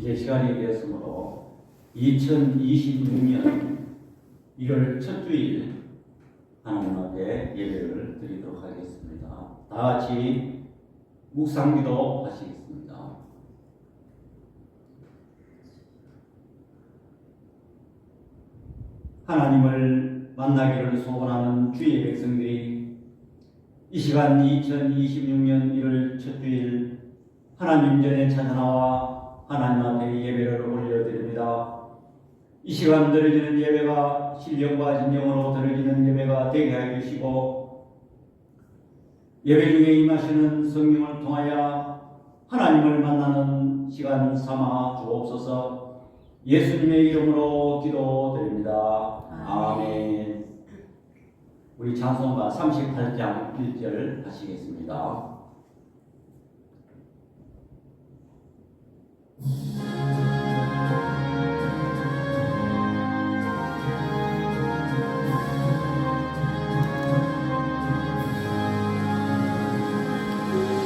이제 시간이 되었으므로 2026년 1월 첫 주일 하나님 앞에 예배를 드리도록 하겠습니다. 다 같이 묵상기도 하시겠습니다. 하나님을 만나기를 소원하는 주의 백성들이 이 시간 2026년 1월 첫 주일 하나님 전에 찾아나와 하나님 앞에 예배를 올려드립니다. 이 시간 드려지는 예배가 신령과 진정으로 드려지는 예배가 되게 해 주시고, 예배 중에 임하시는 성령을 통하여 하나님을 만나는 시간 삼아 주옵소서. 예수님의 이름으로 기도드립니다. 아멘. 우리 찬송가 38장 1절 하시겠습니다.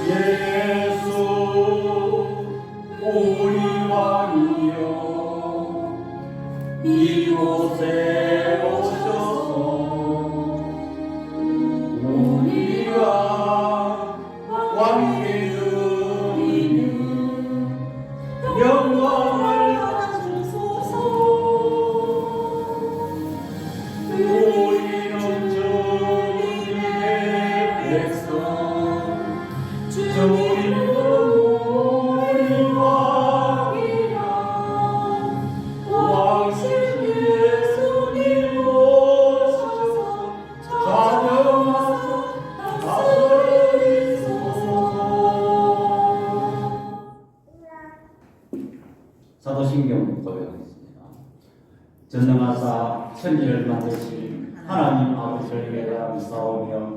예수 우리 왕이여 이곳에 오셔서 우리가 왕께 드리는 영광을 주소서. 우리는 주님의 백성, 주님은 우리 왕이라. 왕신 예수님 오셔서 자정하사 다스리소서. 사도신경 고백하겠습니다. 전능하사 천지를 만드신 하나님 아버지를 내가 믿사오며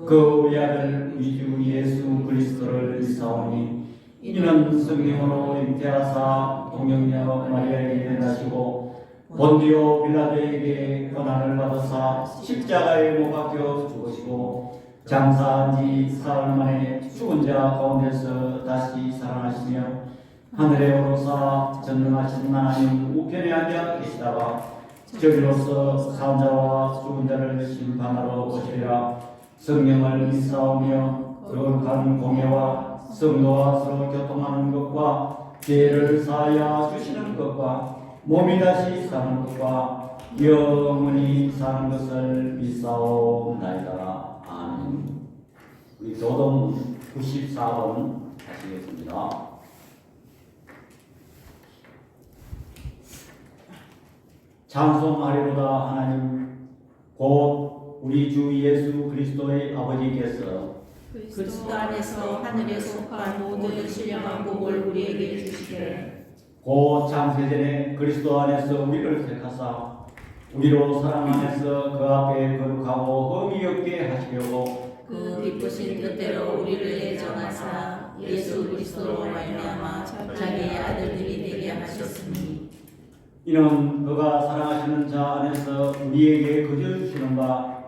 그 우리 아들 우리 주 예수 그리스도를 믿사오니 이는 성령으로 잉태하사 동정녀 마리아에게 나시고 본디오 빌라도에게 고난을 받으사 십자가에 못 박혀 죽으시고 장사한 지 사흘 만에 죽은 자 가운데서 다시 살아나시며 하늘에 오르사 전능하신 하나님 우편에 앉아 계시다가 저기로서 산 자와 죽은 자를 심판하러 오시리라. 성령을 믿사오며 거룩한 공예와 성도와 서로 교통하는 것과 죄를 사하여 주시는 것과 몸이 다시 사는 것과 영원히 사는 것을 믿사옵나이다. 아멘. 우리 교동 94번 하시겠습니다. 찬송하리로다. 하나님 곧 우리 주 예수 그리스도의 아버지께서 그리스도 안에서 하늘에 속한 모든 신령한 복을 우리에게 주시되 곧 창세전에 그리스도 안에서 우리를 택하사 우리로 사랑 안에서 그 앞에 거룩하고 흠이 없게 하시려고 그 기쁘신 뜻대로 우리를 예정하사 예수 그리스도로 말미암아 자기의 아들들이 되게 하셨으니 이는 그가 사랑하시는 자 안에서 우리에게 거저 주시는 바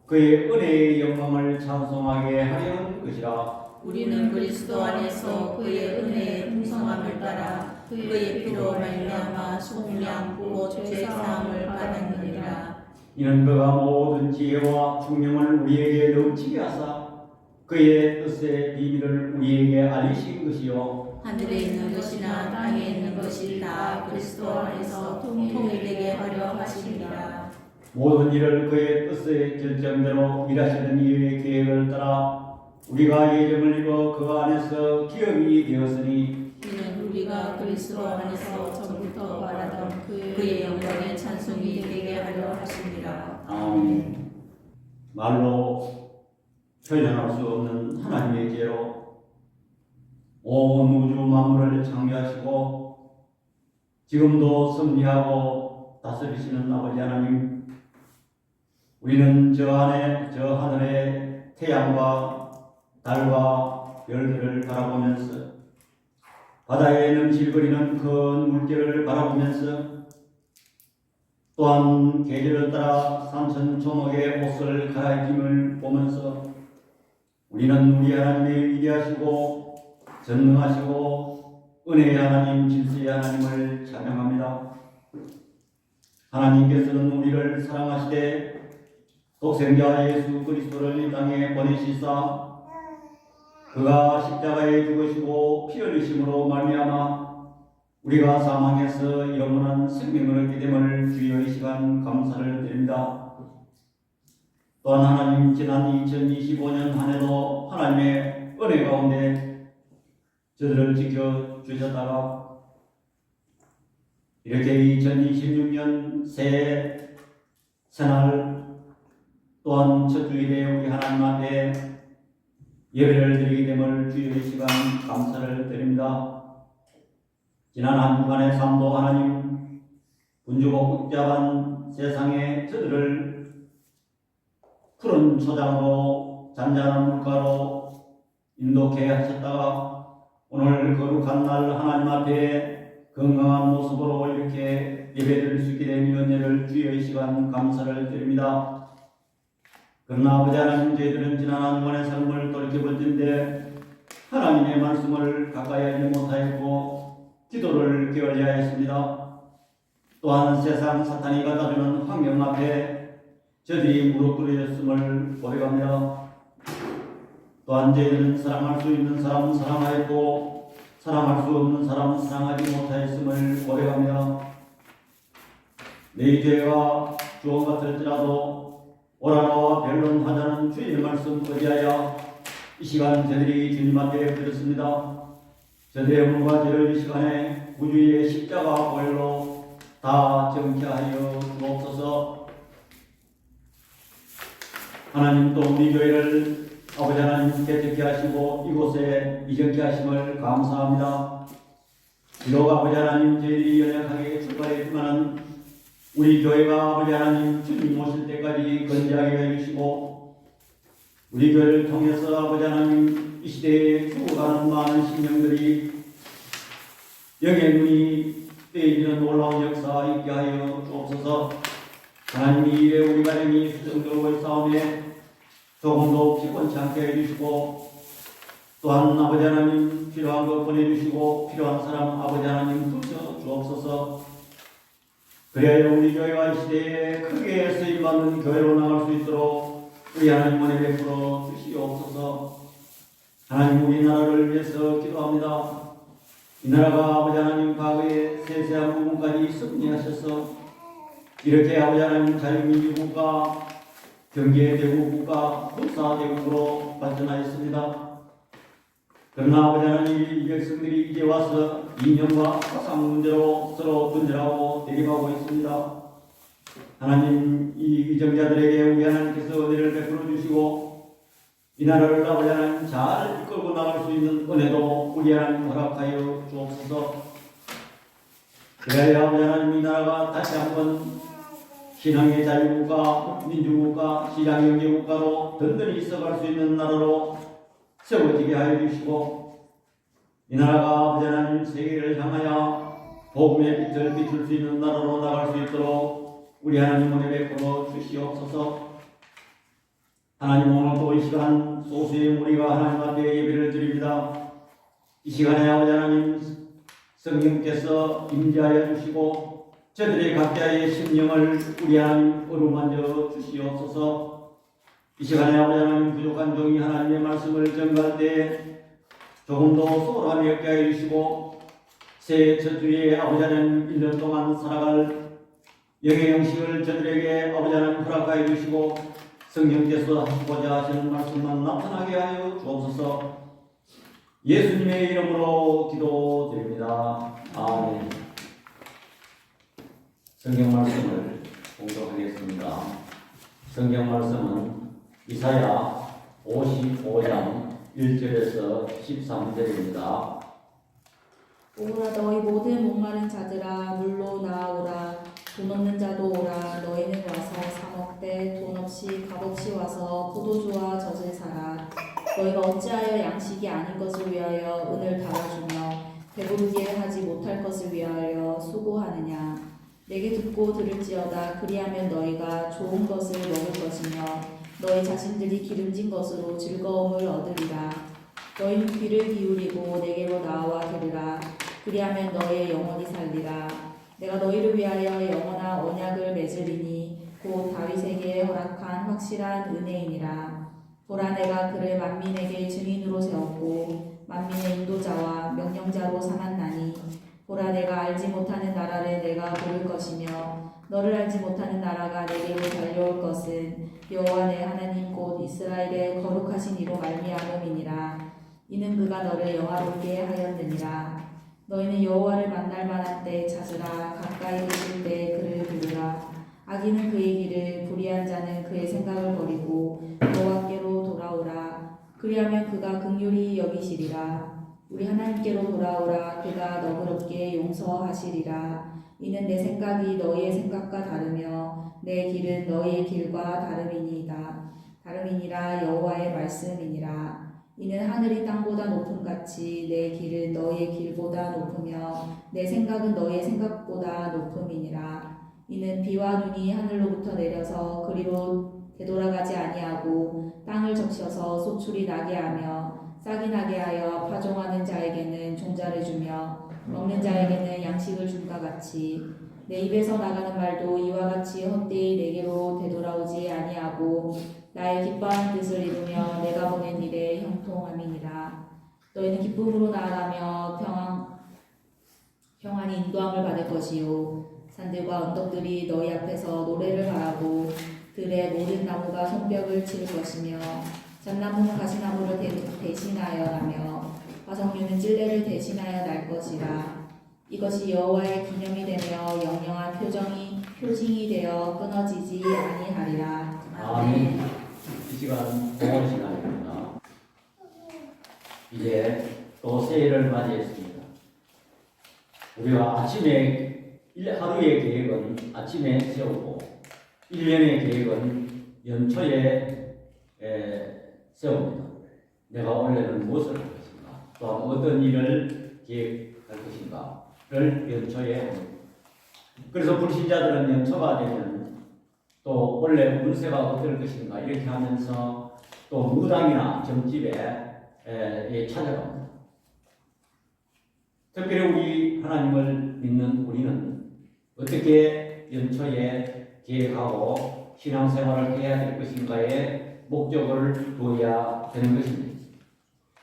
그의 은혜의 영광을 찬송하게 하려는 것이라. 우리는 그리스도 안에서 그의 은혜의 풍성함을 따라 그의 피로 말미암아 속량 곧 죄사함을 받았느니라. 이는 그가 모든 지혜와 총명을 우리에게 넘치게 하사 그의 뜻의 비밀을 우리에게 알리신 것이요 하늘에 있는 것이나 땅에 있는 것이 다 그리스도 안에서 통일되게 하려 하시니라. 모든 일을 그의 뜻의 결정대로 일하시는 이의 계획을 따라 우리가 예정을 입어 그 안에서 기업이 되었으니 이는 우리가 그리스도 안에서 전부터 바라던 그의 영광의 찬송이 되게 하려 하시니라. 아멘. 말로 표현할 수 없는 하나님의 지혜로 온 우주 만물을 창조하시고 지금도 섭리하고 다스리시는 아버지 하나님, 우리는 저 하늘의 태양과 달과 별들을 바라보면서 바다에 넘실거리는 큰 물결을 바라보면서 또한 계절을 따라 산천초목의 옷을 갈아입힘을 보면서 우리는 우리 하나님의 위대하시고 전능하시고 은혜의 하나님, 질서의 하나님을 찬양합니다. 하나님께서는 우리를 사랑하시되 독생자 예수 그리스도를 이 땅에 보내시사 그가 십자가에 죽으시고 피 흘리심으로 말미암아 우리가 사망에서 영원한 생명을 얻게 됨을 주여 이 시간 감사를 드립니다. 또한 하나님, 지난 2025년 한 해도 하나님의 은혜 가운데 저들을 지켜주셨다가 이렇게 2026년 새날 또한 첫 주일에 우리 하나님 앞에 예배를 드리게 됨을 주의 시간 감사를 드립니다. 지난 한 주간의 삶도 하나님 군주복잡한 세상에 저들을 푸른 초장으로 잔잔한 물가로 인도케 하셨다가 오늘 거룩한 날 하나님 앞에 건강한 모습으로 이렇게 예배드릴 수 있게 된 은혜를 주의 시간 감사를 드립니다. 그러나 아버지 하나님, 저희들은 지난 한 주간의 삶을 돌이켜볼 텐데 하나님의 말씀을 가까이 하지 못하였고 기도를 게을리 하였습니다. 또한 세상 사탄이 갖다주는 환경 앞에 저들이 무릎 꿇어졌음을 고백합니다. 또한 저희들은 사랑할 수 있는 사람은 사랑하였고 사랑할 수 없는 사람은 사랑하지 못하였음을 고백합니다. 내 죄가 주어 같을지라도 오라노와 변론하자는 주의 말씀 의지하여 이 시간 저들이 주님 앞에 드렸습니다. 저들의 물과 죄를 이 시간에 구주의 십자가 보혈로 다 정케하여 주옵소서. 하나님, 또 우리 교회를 아버지 하나님 개척케 하시고 이곳에 이정케 하심을 감사합니다. 비록 아버지 하나님 저희들이 연약하게 출발했지만 우리 교회가 아버지 하나님 주님 오실 때까지 건재하게 해주시고 우리 교회를 통해서 아버지 하나님 이 시대에 죽어가는 많은 심령들이 영의 눈이 뜨이는 놀라운 역사 있게 하여 주옵소서. 하나님, 이 일에 우리 가정이 수정되고 있사오매 조금도 피곤치 않게 해주시고 또한 아버지 하나님 필요한 것 보내주시고 필요한 사람 아버지 하나님 부쳐 주옵소서. 그래야 우리 교회가 이 시대에 크게 쓰임받는 교회로 나갈 수 있도록 우리 하나님 은혜 베풀어 주시옵소서. 하나님, 우리나라를 위해서 기도합니다. 이 나라가 아버지 하나님 과거에 세세한 부분까지 승리하셔서 이렇게 아버지 하나님 자유민주국가, 경제대국국가, 국사대국으로 발전하였습니다. 그러나 아버지 하나님, 이 백성들이 이제 와서 이념과 사상 문제로 서로 분열하고 대립하고 있습니다. 하나님, 이 위정자들에게 우리 하나님께서 은혜를 베풀어 주시고 이 나라를 아버지 하나님 잘 이끌고 나갈 수 있는 은혜도 우리 하나님 허락하여 주옵소서. 그래야 아버지 하나님, 이 나라가 다시 한번 신앙의 자유국가, 민주국가, 시장경제국가로 든든히 있어갈 수 있는 나라로 세워지게 하여 주시고 이 나라가 아버지 하나님 세계를 향하여 복음의 빛을 비출 수 있는 나라로 나갈 수 있도록 우리 하나님 은혜 베풀어 주시옵소서. 하나님, 오늘도 이 시간 소수의 우리가 하나님 앞에 예배를 드립니다. 이 시간에 아버지 하나님 성령께서 임재하여 주시고 저들의 각자의 심령을 우리 하나님 어루만져 주시옵소서. 이 시간에 아버지 하나님 부족한 종이 하나님의 말씀을 전갈 때 조금도 소홀함이 없게 해 주시고 새해 첫 주에 아버지 하나님 1년 동안 살아갈 영의 영식을 저들에게 아버지 하나님 허락하여 주시고 성령께서 하시고자 하시는 말씀만 나타나게 하여 주옵소서. 예수님의 이름으로 기도드립니다. 아멘. 성경 말씀을 공독하겠습니다. 성경 말씀은 이사야 55장 1절에서 13절입니다. 오라 너희 모든 목마른 자들아 물로 나아오라. 돈 없는 자도 오라. 너희는 와서 사 먹되 돈 없이 값없이 와서 포도주와 젖을 사라. 너희가 어찌하여 양식이 아닌 것을 위하여 은을 달아주며 배부르게 하지 못할 것을 위하여 수고하느냐. 내게 듣고 들을지어다. 그리하면 너희가 좋은 것을 먹을 것이며 너희 자신들이 기름진 것으로 즐거움을 얻으리라. 너희는 귀를 기울이고 내게로 나와 들으라. 그리하면 너의 영혼이 살리라. 내가 너희를 위하여 영원한 언약을 맺으리니 곧 다윗에게 허락한 확실한 은혜이니라. 보라 내가 그를 만민에게 증인으로 세웠고 만민의 인도자와 명령자로 삼았나니 보라 내가 알지 못하는 나라를 내가 부를 것이며 너를 알지 못하는 나라가 내게로 달려올 것은 여호와 내 하나님 곧 이스라엘의 거룩하신 이로 말미암음이니라. 이는 그가 너를 영화롭게 하였느니라. 너희는 여호와를 만날 만한 때 찾으라. 가까이 계실 때 그를 부르라. 악인은 그의 길을, 불의한 자는 그의 생각을 버리고 여호와께로 돌아오라. 그리하면 그가 긍휼히 여기시리라. 우리 하나님께로 돌아오라. 그가 너그럽게 용서하시리라. 이는 내 생각이 너희의 생각과 다르며 내 길은 너희의 길과 다름이니라. 여호와의 말씀이니라. 이는 하늘이 땅보다 높음 같이 내 길은 너희의 길보다 높으며 내 생각은 너희의 생각보다 높음이니라. 이는 비와 눈이 하늘로부터 내려서 그리로 되돌아가지 아니하고 땅을 적셔서 소출이 나게 하며 싹이 나게 하여 파종하는 자에게는 종자를 주며 먹는 자에게는 양식을 준과 같이 내 입에서 나가는 말도 이와 같이 헛되이 내게로 되돌아오지 아니하고 나의 기뻐하는 뜻을 이루며 내가 보낸 일에 형통함이니라. 너희는 기쁨으로 나아가며 평안히 인도함을 받을 것이요 산들과 언덕들이 너희 앞에서 노래를 바라고 들의 모든 나무가 손뼉을 칠 것이며 잣나무는 가시나무를 대신하여 나며 화석류는 찔레를 대신하여 날 것이라. 이것이 여호와의 기념이 되며 영영한 표징이 되어 끊어지지 아니하리라. 아멘. 이 시간 공헌 시간입니다. 이제 또 새해를 맞이했습니다. 우리가 아침에 하루의 계획은 아침에 세우고 1년의 계획은 연초에 세웁니다. 내가 올해는 무엇을 할 것인가, 또한 어떤 일을 계획할 것인가를 연초에 합니다. 그래서 불신자들은 연초가 되면 또 원래 운세가 어떨 것인가 이렇게 하면서 또 무당이나 점집에 찾아갑니다. 특별히 우리 하나님을 믿는 우리는 어떻게 연초에 계획하고 신앙생활을 해야 될 것인가에 목적을 두어야 되는 것입니다.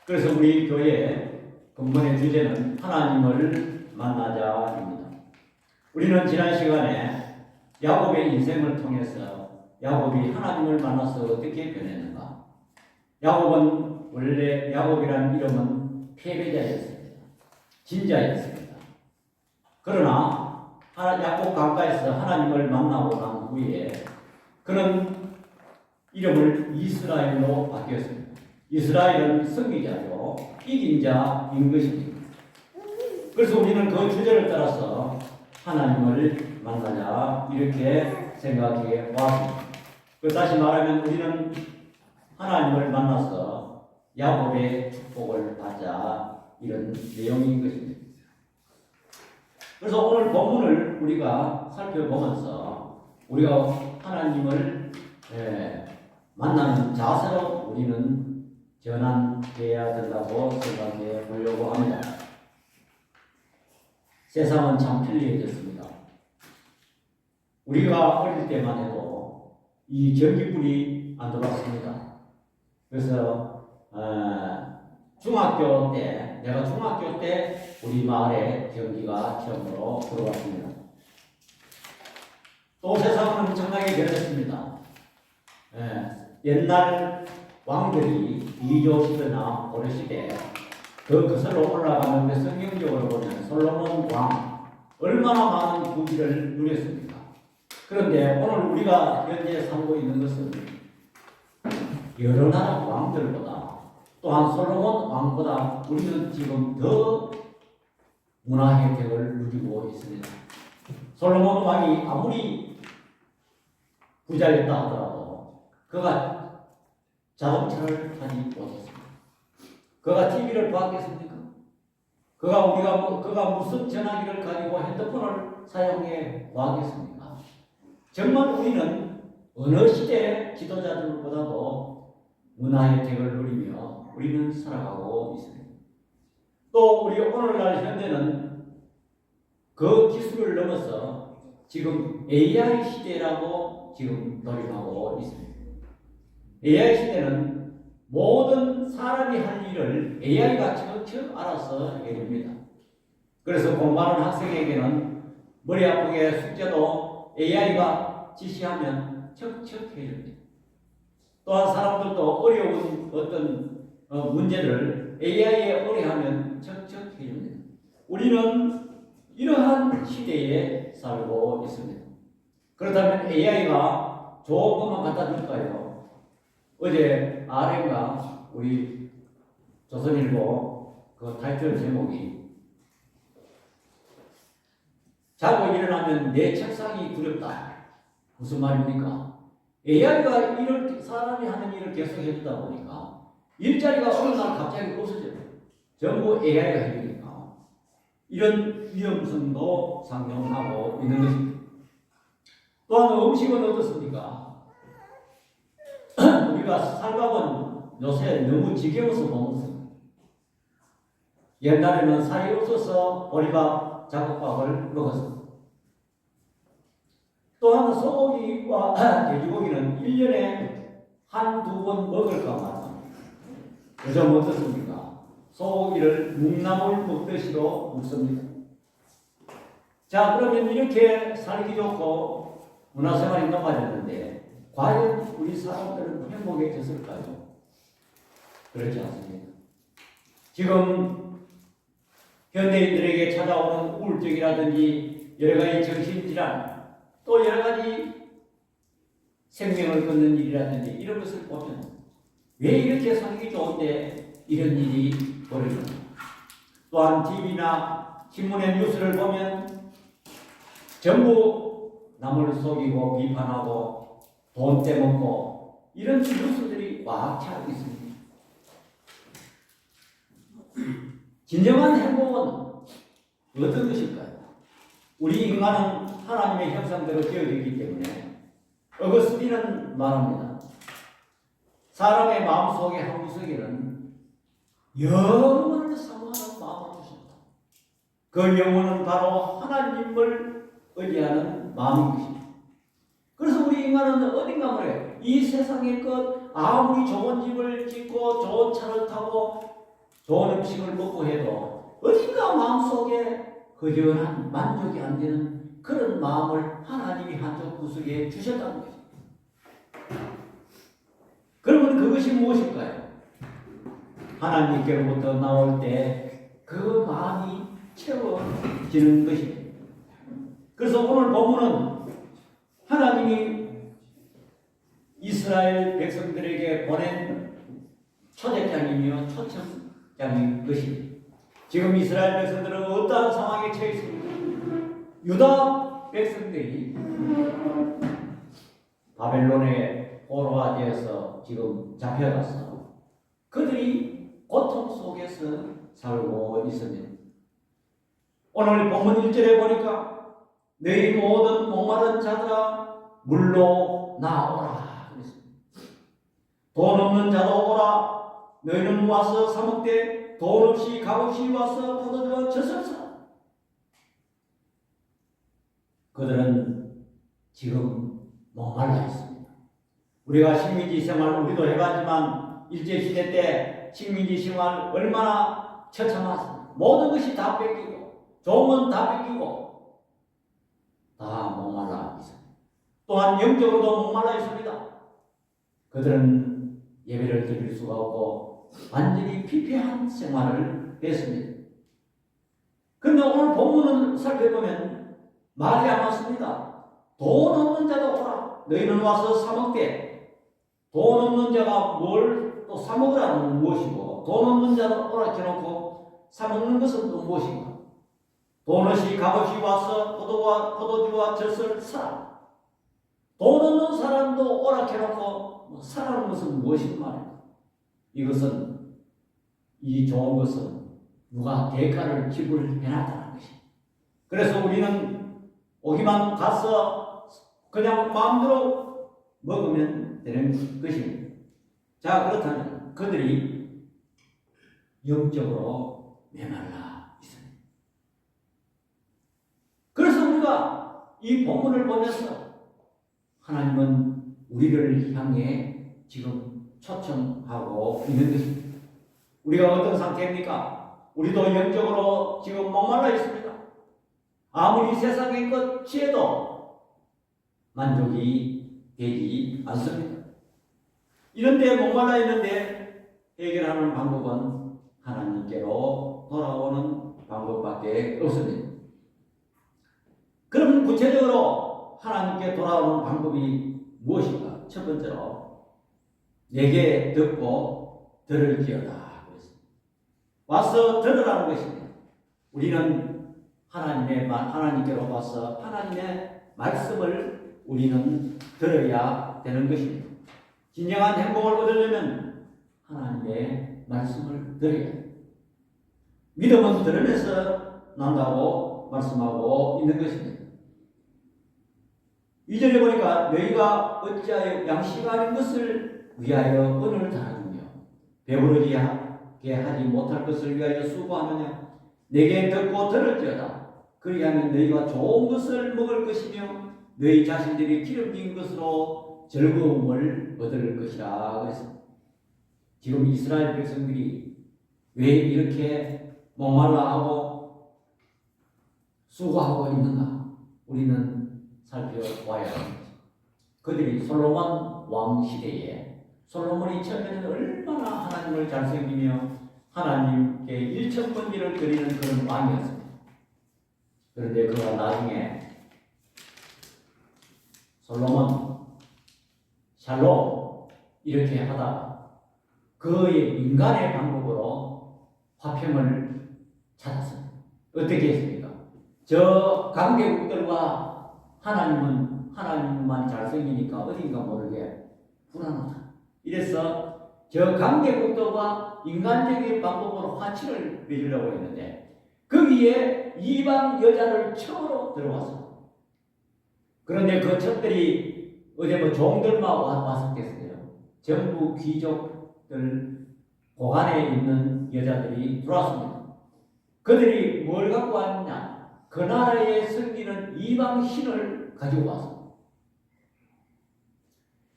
그래서 우리 교회 근본의 주제는 하나님을 만나자입니다. 우리는 지난 시간에 야곱의 인생을 통해서 야곱이 하나님을 만나서 어떻게 변했는가. 야곱은 원래 야곱이라는 이름은 패배자였습니다. 진자였습니다. 그러나 야곱 가까이서 하나님을 만나고 난 후에 그는 이름을 이스라엘로 바뀌었습니다. 이스라엘은 승리자요 이긴 자인 것입니다. 그래서 우리는 그 주제를 따라서 하나님을 만나자 이렇게 생각해 왔습니다. 다시 말하면 우리는 하나님을 만나서 야곱의 축복을 받자 이런 내용인 것입니다. 그래서 오늘 본문을 우리가 살펴보면서 우리가 하나님을 만나는 자세로 우리는 전환해야 된다고 생각해 보려고 합니다. 세상은 참 편리해졌습니다. 우리가 어릴 때만 해도 이 전기불이 안 들어왔습니다. 그래서 내가 중학교 때 우리 마을에 전기가 처음으로 들어왔습니다. 또 세상은 엄청나게 변했습니다. 옛날 왕들이 이조시대나 고려시대 그 거슬러 올라가는데 성경적으로 보면 솔로몬 왕 얼마나 많은 부귀를 누렸습니까? 그런데 오늘 우리가 현재 살고 있는 것은 여러 나라 왕들보다 또한 솔로몬 왕보다 우리는 지금 더 문화 혜택을 누리고 있습니다. 솔로몬 왕이 아무리 부자였다 하더라도 그가 자동차를 타지 못했습니다. 그가 TV를 보았겠습니까? 그가 무슨 전화기를 가지고 핸드폰을 사용해 보았겠습니까? 정말 우리는 어느 시대 지도자들보다도 문화 혜택을 누리며 우리는 살아가고 있습니다. 또 우리 오늘날 현대는 그 기술을 넘어서 지금 AI 시대라고 지금 돌입하고 있습니다. AI 시대는 모든 사람이 할 일을 AI가 척척 알아서 해줍니다. 그래서 공부하는 학생에게는 머리 아프게 숙제도 AI가 지시하면 척척 해줍니다. 또한 사람들도 어려운 어떤 문제를 AI에 의뢰하면 척척 해줍니다. 우리는 이러한 시대에 살고 있습니다. 그렇다면 AI가 좋은 것만 갖다 줄까요? 어제 RM가 우리 조선일보 그 타이틀 제목이 자고 일어나면 내 책상이 두렵다. 무슨 말입니까? AI가 일을 사람이 하는 일을 계속 해주다 보니까 일자리가 어느 날 갑자기 없어져요. 전부 AI가 해주니까 이런 위험성도 상정하고 있는 것입니다. 또한 음식은 어떻습니까? 우리가 살밥은 요새 너무 지겨워서 못 먹습니다. 옛날에는 살이 없어서 보리밥, 잡곡밥을 먹었습니다. 또한 소고기와 돼지고기는 1년에 한두 번 먹을까 말까. 요즘 어떻습니까? 소고기를 묵나물 먹듯이도 먹습니다. 자, 그러면 이렇게 살기 좋고 문화생활이 높아졌는데 과연 우리 사람들은 행복해졌을까요? 그렇지 않습니다. 지금 현대인들에게 찾아오는 우울증이라든지 여러가지 정신질환 또 여러가지 생명을 끊는 일이라든지 이런 것을 보면 왜 이렇게 살기 좋은데 이런 일이 벌어집니까? 또한 TV나 신문의 뉴스를 보면 전부 남을 속이고 비판하고 돈 떼먹고 이런 뉴스들이 꽉 차 있습니다. 진정한 행복은 어떤 것일까요? 우리 인간은 하나님의 형상대로 되어지기 때문에 어거스틴은 말합니다. 사람의 마음속에 한 구석에는 영원을 사모하는 마음을 주셨다. 그 영혼은 바로 하나님을 의지하는 마음인 것입니다. 그래서 우리 인간은 어딘가 말해요. 이 세상의 것 아무리 좋은 집을 짓고 좋은 차를 타고 좋은 음식을 먹고 해도 어딘가 마음속에 거저한 만족이 안 되는 그런 마음을 하나님이 한쪽 구석에 주셨다는 것입니다. 그러면 그것이 무엇일까요? 하나님께로부터 나올 때 그 마음이 채워지는 것입니다. 그래서 오늘 본문은 하나님이 이스라엘 백성들에게 보낸 초대장이며 초청장인 것입니다. 지금 이스라엘 백성들은 어떠한 상황에 처해 있습니까? 유다 백성들이 바벨론의 포로화되어서 지금 잡혀가서 그들이 고통 속에서 살고 있습니다. 오늘 본문 1절에 보니까 너희 모든 목마른 자들아 물로 나오라 그랬습니다. 돈 없는 자도 오라. 너희는 와서 사 먹되 돈 없이 값없이 와서 포도주와 젖을 사. 그들은 지금 목말라 있습니다. 우리가 식민지 생활 우리도 해봤지만 일제시대 때 식민지 생활 얼마나 처참했습니다. 모든 것이 다 뺏기고 좋은 건 다 뺏기고 다 목말라 있습니다. 또한 영적으로도 목말라 있습니다. 그들은 예배를 드릴 수가 없고 완전히 피폐한 생활을 했습니다. 그런데 오늘 본문을 살펴보면 말이 안 맞습니다. 돈 없는 자도 오라. 너희는 와서 사 먹되. 돈 없는 자가 뭘 또 사 먹으라는 무엇이고 돈 없는 자도 오라 해놓고 사 먹는 것은 또 무엇인가? 돈 없이 값없이 와서 포도주와 젖을 사라. 돈 없는 사람도 오라 해놓고 사라는 것은 무엇인 말입니까? 이것은 이 좋은 것은 누가 대가를 지불해놨다는 것입니다. 그래서 우리는 오기만 가서 그냥 마음대로 먹으면 되는 것입니다. 자, 그렇다면 그들이 영적으로 메말라 있습니다. 이 본문을 보면서 하나님은 우리를 향해 지금 초청하고 있는 것입니다. 우리가 어떤 상태입니까? 우리도 영적으로 지금 목말라 있습니다. 아무리 세상의 것 취해도 만족이 되지 않습니다. 이런데 목말라 있는데 해결하는 방법은 하나님께로 돌아오는 방법밖에 없습니다. 그럼 구체적으로 하나님께 돌아오는 방법이 무엇인가? 첫 번째로 내게 듣고 들을지어다. 와서 들으라는 것입니다. 우리는 하나님께로 와서 하나님의 말씀을 우리는 들어야 되는 것입니다. 진정한 행복을 얻으려면 하나님의 말씀을 들어야 합니다. 믿음은 들으면서 난다고 말씀하고 있는 것입니다. 2절에 보니까 너희가 어찌하여 양식 아닌 것을 위하여 은을 달아주며 배부르게 하지 못할 것을 위하여 수고하느냐. 내게 듣고 들을지어다. 그리하면 너희가 좋은 것을 먹을 것이며 너희 자신들이 기름진 것으로 즐거움을 얻을 것이라. 그래서 지금 이스라엘 백성들이 왜 이렇게 목말라하고 수고하고 있는가? 우리는 살펴봐야 합니다. 그들이 솔로몬 왕 시대에 솔로몬이 처음에는 얼마나 하나님을 잘 섬기며 하나님께 일천번지를 드리는 그런 왕이었습니다. 그런데 그가 나중에 솔로몬, 샬롬 이렇게 하다가 그의 인간의 방법으로 화평을 찾았습니다. 어떻게 했습니까? 저 강대국들과 하나님만 잘생기니까 어딘가 모르게 불안하다. 이래서 저 강대국들과 인간적인 방법으로 화치를 맺으려고 했는데 거기에 이방 여자를 처음으로 들어왔습니다. 그런데 그 첩들이 어제 종들만 왔었겠어요. 전부 귀족들 고관에 있는 여자들이 들어왔습니다. 그들이 뭘 갖고 왔느냐? 그 나라에 섬기는 이방 신을 가지고 왔습니다.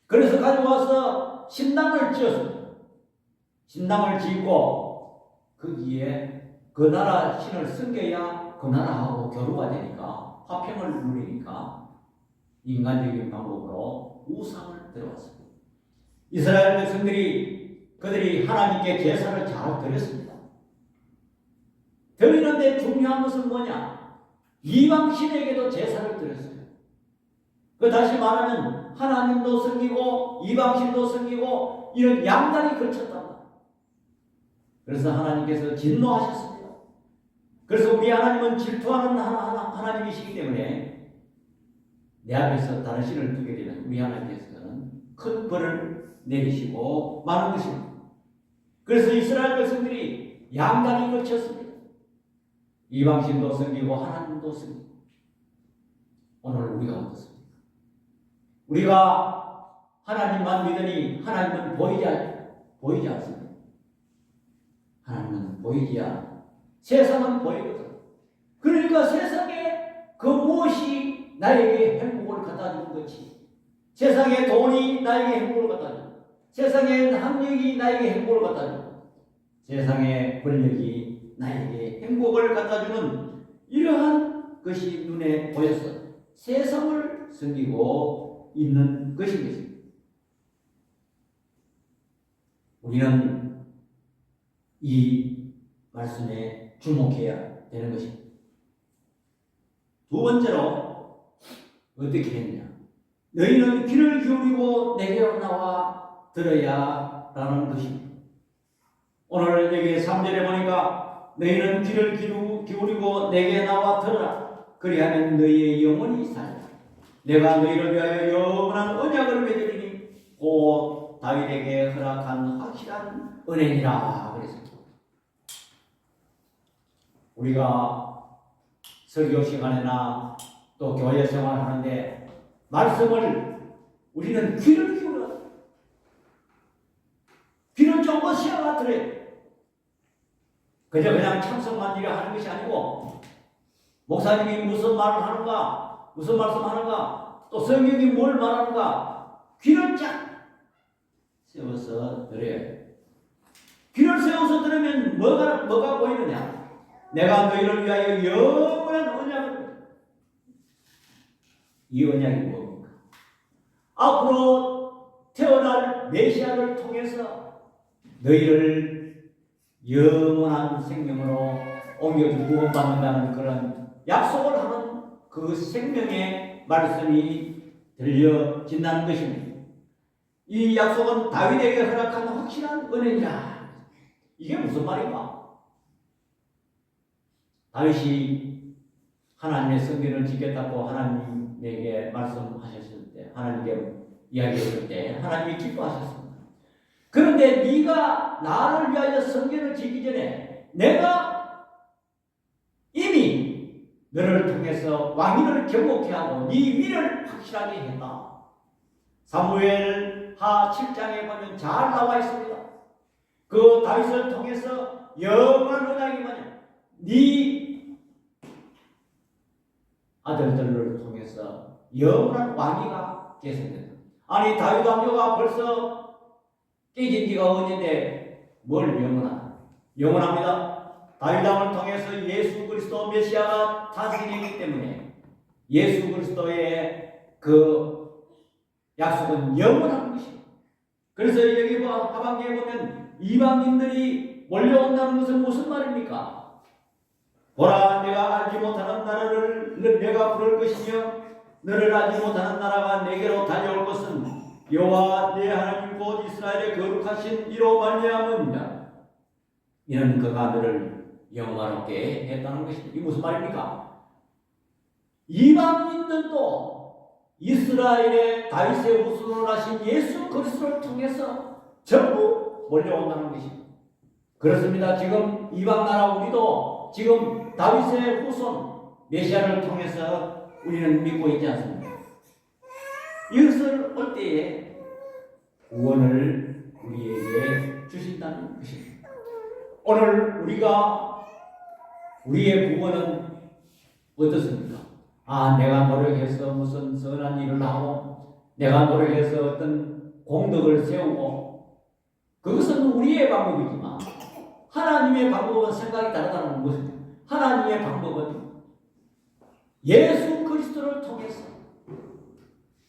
그래서 가져와서 신당을 지었습니다. 신당을 짓고 거기에 그 나라 신을 섬겨야 그 나라하고 교류가 되니까 화평을 누리니까 인간적인 방법으로 우상을 들어왔습니다. 이스라엘 백성들이 그들이 하나님께 제사를 잘 드렸습니다. 드리는데 중요한 것은 뭐냐? 이방 신에게도 제사를 드렸어요. 그 다시 말하면 하나님도 섬기고 이방 신도 섬기고 이런 양단이 걸쳤다. 그래서 하나님께서 진노하셨습니다. 그래서 우리 하나님은 질투하는 하나님이시기 때문에 내 앞에서 다른 신을 두게 되면 우리 하나님께서는 큰 벌을 내리시고 마는 것입니다. 그래서 이스라엘 백성들이 양단이 걸쳤습니다. 이방신도 섬기고 하나님도 섬기고. 오늘 우리가 어떻습니까? 우리가 하나님만 믿으니 하나님은 보이지 않습니다. 하나님은 보이지 않아. 세상은 보이거든. 그러니까 세상에 그 무엇이 나에게 행복을 갖다 주는 것이, 세상의 돈이 나에게 행복을 갖다 주고, 세상의 학력이 나에게 행복을 갖다 주고, 세상의 권력이 나에게 행복을 갖다 주는 이러한 것이 눈에 보여서 세상을 섬기고 있는 것인 것입니다. 우리는 이 말씀에 주목해야 되는 것입니다. 두 번째로 어떻게 했냐? 너희는 귀를 기울이고 내게로 나와 들어야 라는 것입니다. 오늘 여기 3절에 보니까 너희는 귀를 기울이고 내게 나와 들어라. 그리하면 너희의 영혼이 살리라. 내가 너희를 위하여 영원한 언약을 맺으리니 곧 다윗에게 허락한 확실한 은혜니라. 그랬습니다. 우리가 설교 시간이나 또 교회 생활하는데 말씀을 우리는 귀를 기울여야 돼. 귀를 쫑긋 시야가 들어야 돼. 그냥 참석만 이래 하는 것이 아니고 목사님이 무슨 말을 하는가 무슨 말씀하는가? 또 성경이 뭘 말하는가? 귀를 쫙 세워서 들어요. 귀를 세워서 들으면 뭐가 보이느냐? 내가 너희를 위하여 영원한 언약을. 이 언약이 뭡니까? 앞으로 태어날 메시아를 통해서 너희를 영원한 생명으로 옮겨주 구원받는다는 그런 약속을 하는 그 생명의 말씀이 들려진다는 것입니다. 이 약속은 다윗에게 허락한 확실한 은혜이라. 이게 무슨 말인가? 다윗이 하나님의 성전을 짓겠다고 하나님에게 말씀하셨을 때, 하나님께 이야기했을 때 하나님이 기뻐하셨습니다. 그런데 네가 나를 위하여 성전을 짓기 전에 내가 이미 너를 통해서 왕위를 경고케 하고 네 위를 확실하게 했다. 사무엘하 7장에 보면 잘 나와 있습니다. 그 다윗을 통해서 영원한 언약이 뭐냐? 네 아들들을 통해서 영원한 왕위가 계승된다. 아니 다윗 왕조가 벌써 깨진 지가 언젠데 뭘 영원합니다. 다윗 왕을 통해서 예수 그리스도 메시아가 다스리기 때문에 예수 그리스도의 그 약속은 영원한 것입니다. 그래서 여기 하반기에 보면 이방인들이 몰려온다는 것은 무슨 말입니까? 보라, 내가 알지 못하는 나라를 내가 부를 것이며 너를 알지 못하는 나라가 내게로 달려올 것은 여호와 내 하나님 곧 이스라엘의 거룩하신 이로 말미암음이라. 이는 그가 너를 영화롭게 했다는 것입니다. 이게 무슨 말입니까? 이방인들도 이스라엘의 다윗의 후손을 하신 예수 그리스도를 통해서 전부 몰려온다는 것입니다. 그렇습니다. 지금 이방 나라 우리도 지금 다윗의 후손 메시아를 통해서 우리는 믿고 있지 않습니까? 이것을 올 때에 구원을 우리에게 주신다는 것입니다. 오늘 우리의 구원은 어떻습니까? 내가 노력해서 무슨 선한 일을 하고 내가 노력해서 어떤 공덕을 세우고 그것은 우리의 방법이지만 하나님의 방법은 생각이 다르다는 것입니다. 하나님의 방법은 예수 그리스도를 통해서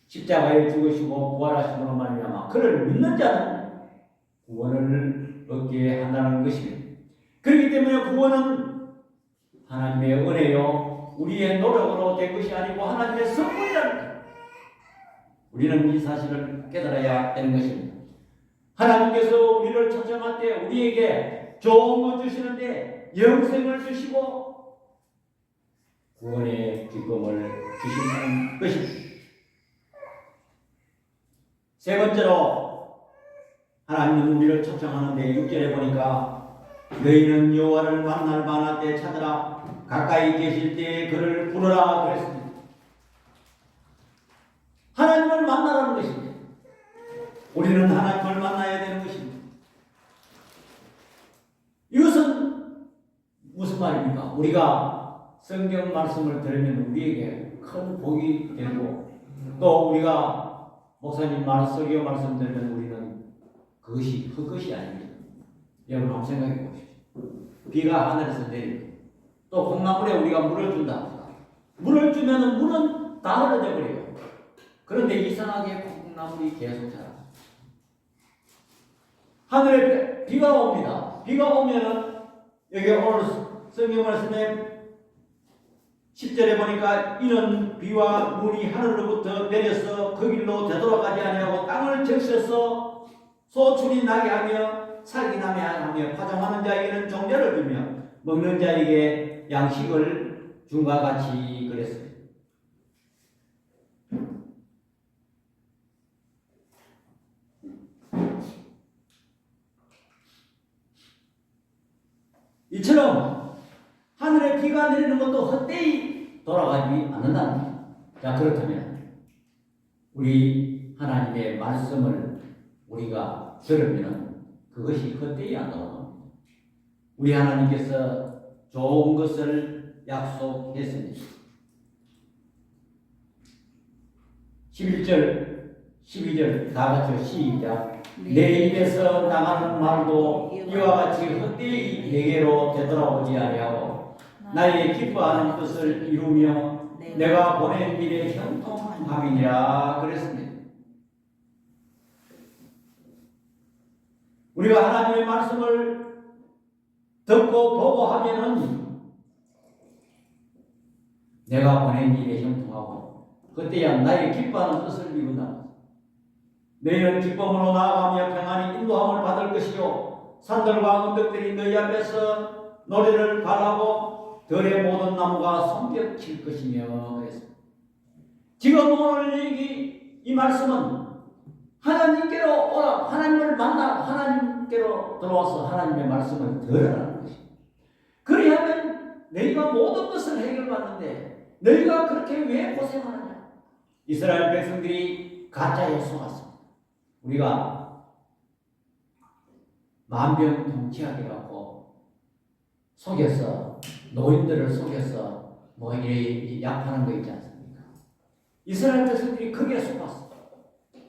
십자가에 죽으시고 부활하심으로 말미암아 그를 믿는 자는 구원을 얻게 한다는 것입니다. 그렇기 때문에 구원은 하나님의 은혜요 우리의 노력으로 된 것이 아니고 하나님의 선물이랍니다. 우리는 이 사실을 깨달아야 되는 것입니다. 하나님께서 우리를 초청할 때 우리에게 좋은 것 주시는데 영생을 주시고 구원의 기쁨을 주시는 것입니다. 세 번째로 하나님은 우리를 초청하는데 6절에 보니까 너희는 여호와를 만날 만할 때 찾으라 가까이 계실 때 그를 부르라 그랬습니다. 하나님을 만나라는 것입니다. 우리는 하나님을 만나야 되는 것입니다. 이것은 무슨 말입니까? 우리가 성경 말씀을 들으면 우리에게 큰 복이 되고 또 우리가 목사님 설교 말씀 들으면 우리는 그것이 헛것이 아닙니다. 여러분 한번 생각해 보십시오. 비가 하늘에서 내리고 또 콩나물에 우리가 물을 준다. 물을 주면 물은 다 흐려져 버려요. 그런데 이상하게 콩나물이 계속 자라. 하늘에 비가 옵니다. 비가 오면은 여기 오늘 성경 말씀에 10절에 보니까 이는 비와 물이 하늘로부터 내려서 그 길로 되돌아가지 아니하고 땅을 적셔서 소출이 나게 하며 살기 나게 하며 파종하는 자에게는 종자를 주며 먹는 자에게 양식을 준과 같이 그랬습니다. 이처럼 하늘에 비가 내리는 것도 헛되이 돌아가지 않는답니다. 자, 그렇다면 우리 하나님의 말씀을 우리가 들으면 그것이 헛되이 안 돌아갑니다. 우리 하나님께서 좋은 것을 약속했습니다. 11절 12절 다 같이 시작. 내 입에서 나가는 말도 이와 같이 헛되이 내게로 되돌아오지 아니하고 나의 기뻐하는 뜻을 이루며 내가 보낸 일에 형통함이니라 그랬습니다. 우리가 하나님의 말씀을 듣고 보고 하면은 내가 보낸 일에 형통하고 그때야 나의 기뻐하는 뜻을 이룬다. 너희는 기쁨으로 나아가며 평안히 인도함을 받을 것이요 산들과 언덕들이 너희 앞에서 노래를 발하고 들의 모든 나무가 손뼉칠 것이며 그랬습니다. 지금 오늘 이 말씀은 하나님께로 오라, 하나님을 만나 하나님께로 들어와서 하나님의 말씀을 들으라는 것입니다. 그리하면 너희가 모든 것을 해결받는데 너희가 그렇게 왜 고생하느냐? 이스라엘 백성들이 가짜에 속았습니다. 우리가 만병통치약이라고 속여서 노인들을 속여서 뭐 이래 약하는 거 있지 않습니까? 이스라엘 백성들이 거기에 속았어.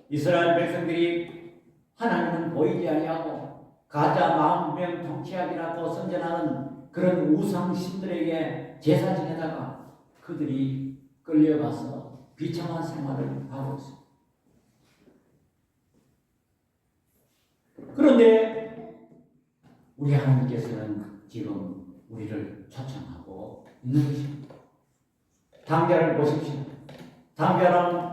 이스라엘 백성들이 하나님은 보이지 아니하고 가짜 만병통치약이라고 선전하는 그런 우상신들에게 제사 지내다가 그들이 끌려가서 비참한 생활을 하고 있습니다. 그런데 우리 하나님께서는 지금 우리를 초청하고 있는 것입니다. 당자를 보십시오. 당자는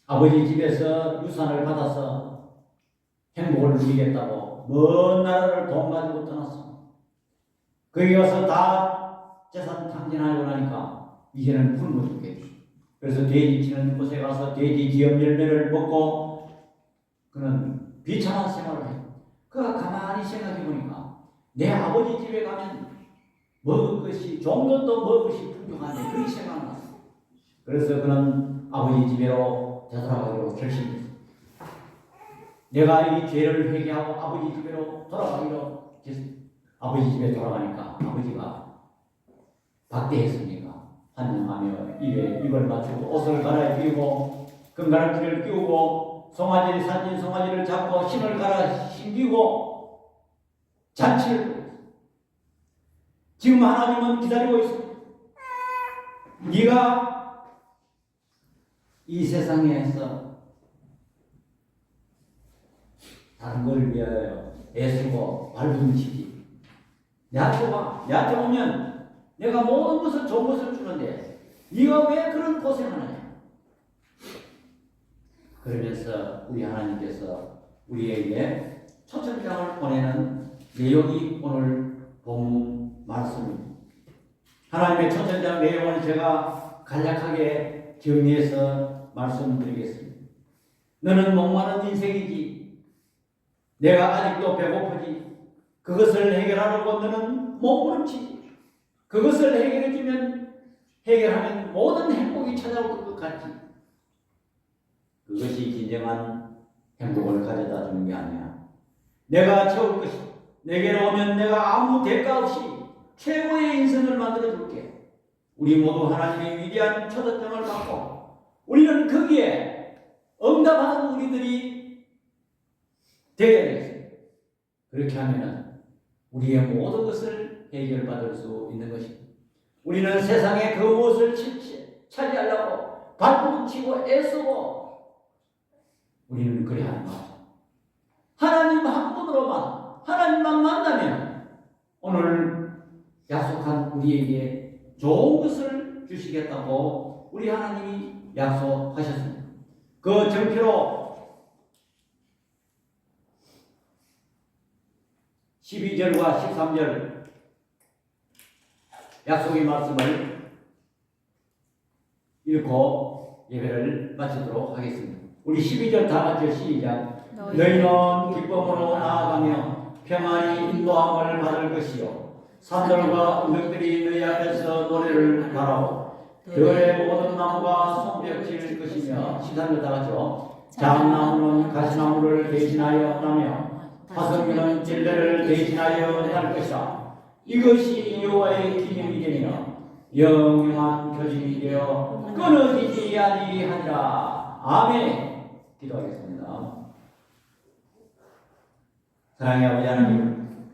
아버지 집에서 유산을 받아서 행복을 누리겠다고 먼 나라를 돈 가지고 떠났어. 거기 가서 다 재산 탕진하고 나니까 이제는 굶어 죽겠지. 그래서 돼지 치는 곳에 가서 돼지 지엄 열매를 먹고 그는 비참한 생활을 해요. 그가 가만히 생각해 보니까 내 아버지 집에 가면 먹을 것이 좀 더 먹을 것이 풍족한데 그게 생각났어. 그래서 그는 아버지 집으로 되돌아가기로 결심했어. 내가 이 죄를 회개하고 아버지 집으로 돌아가기로 했습니다. 아버지 집에 돌아가니까 아버지가 박대했으니까 환영하며 입에 입을 맞추고 옷을 갈아입히고 금가락지를 끼우고 송아지 산진 송아지를 잡고 신을 갈아 신기고 잔치를 지금 하나님은 기다리고 있습니다. 네가 이 세상에서 다른 걸 위하여 애쓰고 발버둥치지. 내한테 와. 내한테 오면 내가 모든 것을 좋은 것을 주는데 네가 왜 그런 고생하느냐. 그러면서 우리 하나님께서 우리에게 초청장을 보내는 내용이 오늘 본 말씀입니다. 하나님의 초청장 내용을 제가 간략하게 정리해서 말씀드리겠습니다. 너는 목마른 인생이지. 내가 아직도 배고프지. 그것을 해결하려고 너는 몸부림치지. 그것을 해결하면 모든 행복이 찾아올 것 같지. 그것이 진정한 행복을 가져다 주는 게 아니야. 내가 채울 것이다. 내게로 오면 내가 아무 대가 없이 최고의 인생을 만들어 줄게. 우리 모두 하나님의 위대한 초대장을 받고 우리는 거기에 응답하는 우리들이 되어야 되겠습니다. 그렇게 하면 우리의 모든 것을 해결받을 수 있는 것입니다. 우리는 세상의 그 무엇을 차지하려고 발버둥치고 애쓰고 우리는 그래 하는 거죠. 하나님 한 분으로만 하나님만 만나면 오늘 약속한 우리에게 좋은 것을 주시겠다고 우리 하나님이 약속하셨습니다. 그 정표로 12절과 13절 약속의 말씀을 읽고 예배를 마치도록 하겠습니다. 우리 12절 다 같이 시작. 너희는 기쁨으로 나아가며 평안히 인도함을 받을 것이요 산들과 언덕들이 너희 앞에서 노래를 바라고 들의 모든 나무가 손뼉칠 것이며 13절 다 같이요. 장나무는 가시나무를 대신하여 나며 화석류는 찔레를 대신하여 날 것이다. 이것이 여호와의 기념이 되며 영영한 표징이 되어 끊어지지 아니하니라. 아멘. 기도하겠습니다. 사랑의 아버지 하나님,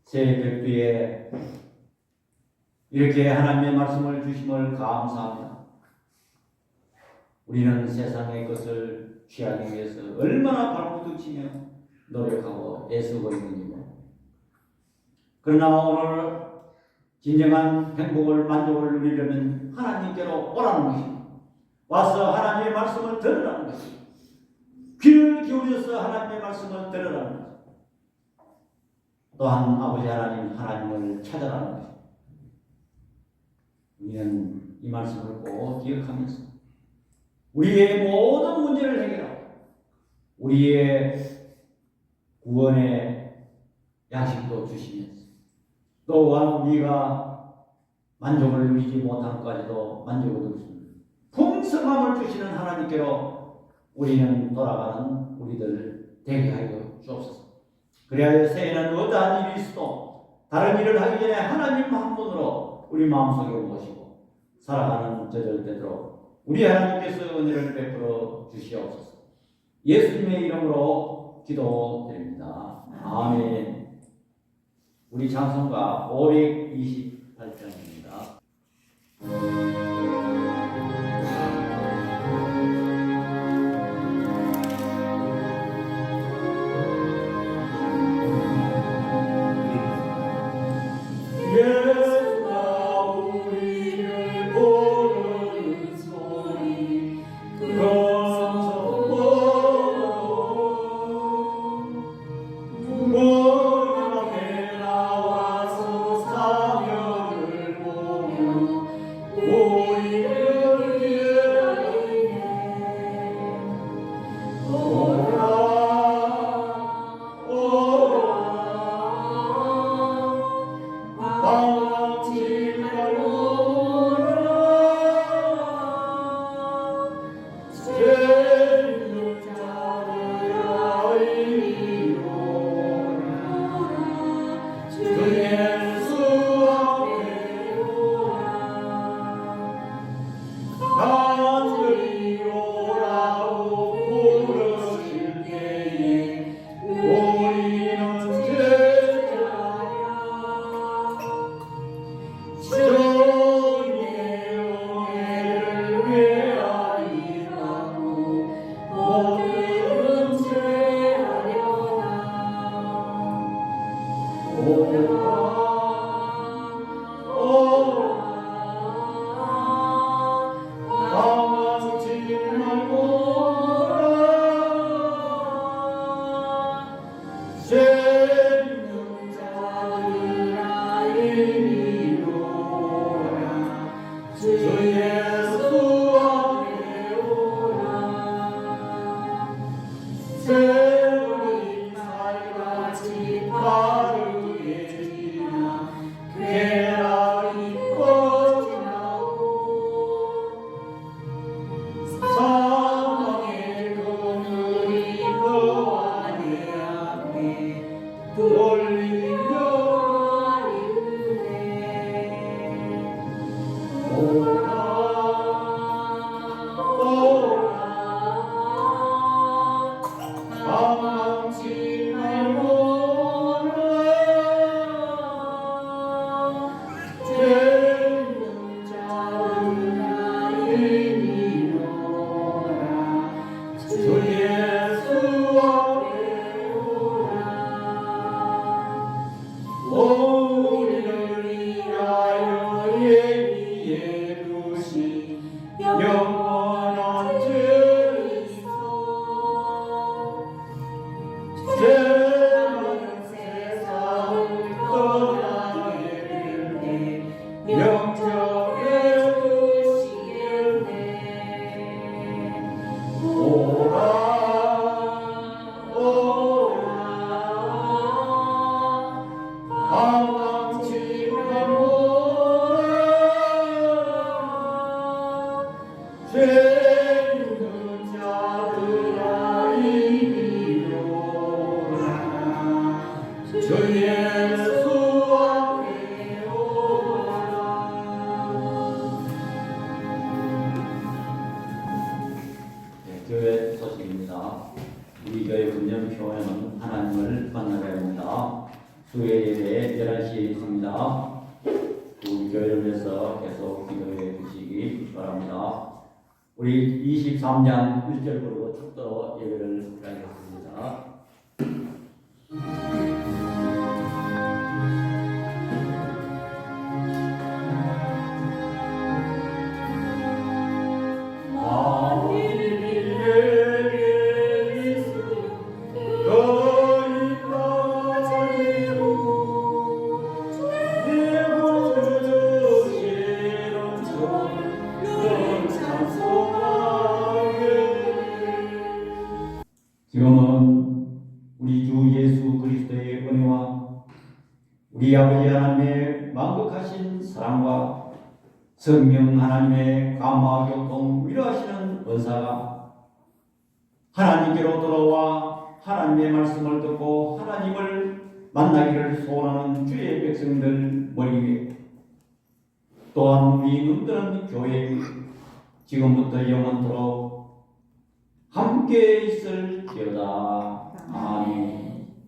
새 별도에 이렇게 하나님의 말씀을 주심을 감사합니다. 우리는 세상의 것을 취하기 위해서 얼마나 발부둥치며 노력하고 애쓰고 있는지요. 그러나 오늘 진정한 행복을 만족을 누리려면 하나님께로 오라는 것입니다. 와서 하나님의 말씀을 들으라는 것입니다. 귀를 기울여서 하나님의 말씀을 들으라는 것입니다. 또한 아버지 하나님, 하나님을 찾아라는 것입니다. 우리는 이 말씀을 꼭 기억하면서 우리의 모든 문제를 해결하고 우리의 구원의 양식도 주시면서 또한 우리가 만족을 누리지 못한 것까지도 만족을 누리십니다. 풍성함을 주시는 하나님께로 우리는 돌아가는 우리들 되게 하여 주옵소서. 그리하여 새해는 어떠한 일이 있어도 다른 일을 하기 전에 하나님 한 분으로 우리 마음속에 모시고 살아가는 저들 되도록 우리 하나님께서 은혜를 베풀어 주시옵소서. 예수님의 이름으로 기도드립니다. 아멘. 우리 찬송가 528장입니다. 우리를 위하여 예비해 두신 날씨에 있습니다. 우리 교회를 위해서 계속 기도해 주시기 바랍니다. 우리 23장 1절 부르고 축도 예배를 드리겠습니다. 지금은 우리 주 예수 그리스도의 은혜와 우리 아버지 하나님의 만극하신 사랑과 성령 하나님의 감화 교통 위로하시는 은사가 하나님께로 돌아와 하나님의 말씀을 듣고 하나님을 만나기를 소원하는 주의 백성들 머리 위에 또한 우리 눈뜨는 교회 지금부터 영원토록 함께 있을지어다. 아멘.